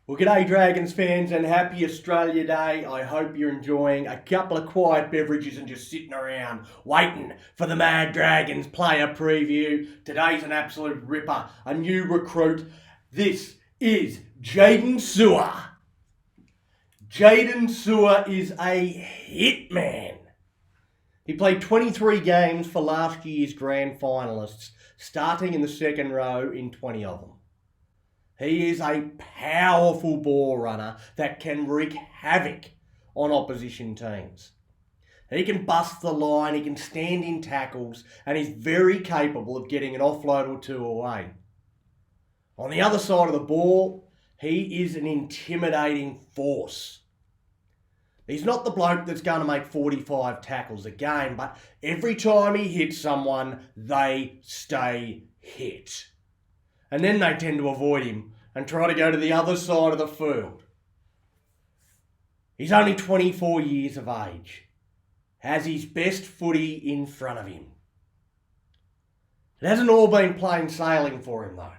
Well, g'day Dragons fans and happy Australia Day. I hope you're enjoying a couple of quiet beverages and just sitting around waiting for the Mad Dragons player preview. Today's an absolute ripper, a new recruit. This is Jaydn. Jaydn is a hitman. He played 23 games for last year's grand finalists, starting in the second row in 20 of them. He is a powerful ball runner that can wreak havoc on opposition teams. He can bust the line, he can stand in tackles, and he's very capable of getting an offload or two away. On the other side of the ball, he is an intimidating force. He's not the bloke that's going to make 45 tackles a game, but every time he hits someone, they stay hit. And then they tend to avoid him and try to go to the other side of the field. He's only 24 years of age, has his best footy in front of him. It hasn't all been plain sailing for him though.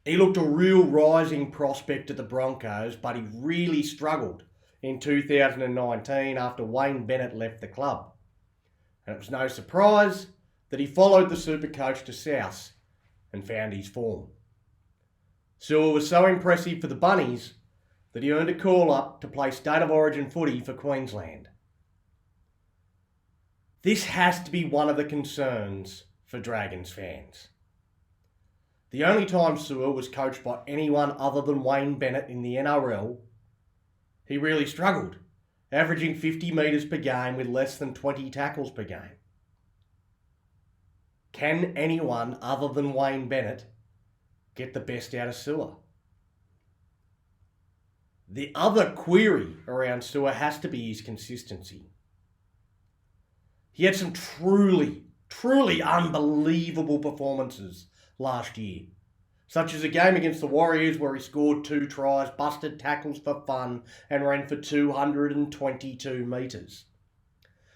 He looked a real rising prospect at the Broncos, but he really struggled in 2019 after Wayne Bennett left the club. And it was no surprise that he followed the Supercoach to South and found his form. Sewer was so impressive for the Bunnies that he earned a call-up to play State of Origin footy for Queensland. This has to be one of the concerns for Dragons fans. The only time Sewer was coached by anyone other than Wayne Bennett in the NRL, he really struggled, averaging 50 metres per game with less than 20 tackles per game. Can anyone other than Wayne Bennett get the best out of Sewer? The other query around Sewer has to be his consistency. He had some truly unbelievable performances last year, such as a game against the Warriors where he scored 2 tries, busted tackles for fun, and ran for 222 metres.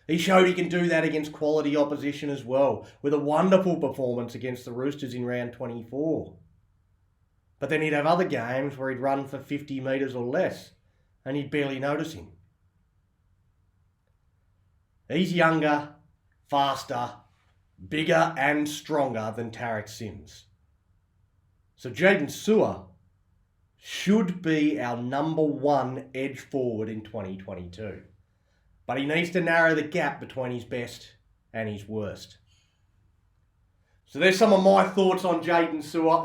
He showed he can do that against quality opposition as well, with a wonderful performance against the Roosters in round 24. But then he'd have other games where he'd run for 50 metres or less, and you'd barely notice him. He's younger, faster, bigger and stronger than Tarek Sims. So Jaydn should be our number 1 edge forward in 2022. But he needs to narrow the gap between his best and his worst. So there's some of my thoughts on Jaydn.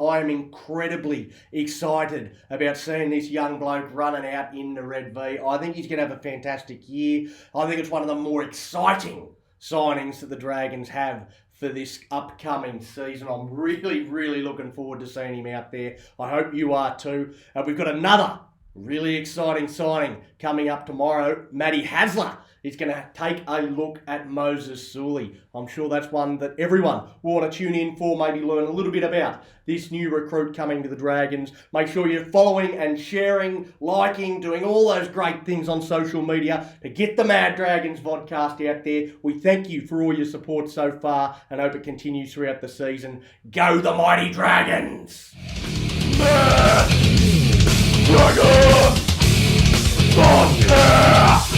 I am incredibly excited about seeing this young bloke running out in the Red V. I think he's going to have a fantastic year. I think it's one of the more exciting signings that the Dragons have for this upcoming season. I'm really looking forward to seeing him out there. I hope you are too. We've got another really exciting signing coming up tomorrow. Matty Hasler is going to take a look at Moses Suli. I'm sure that's one that everyone will want to tune in for, maybe learn a little bit about this new recruit coming to the Dragons. Make sure you're following and sharing, liking, doing all those great things on social media to get the Mad Dragons podcast out there. We thank you for all your support so far and hope it continues throughout the season. Go the Mighty Dragons! Mad Dragons Podcast!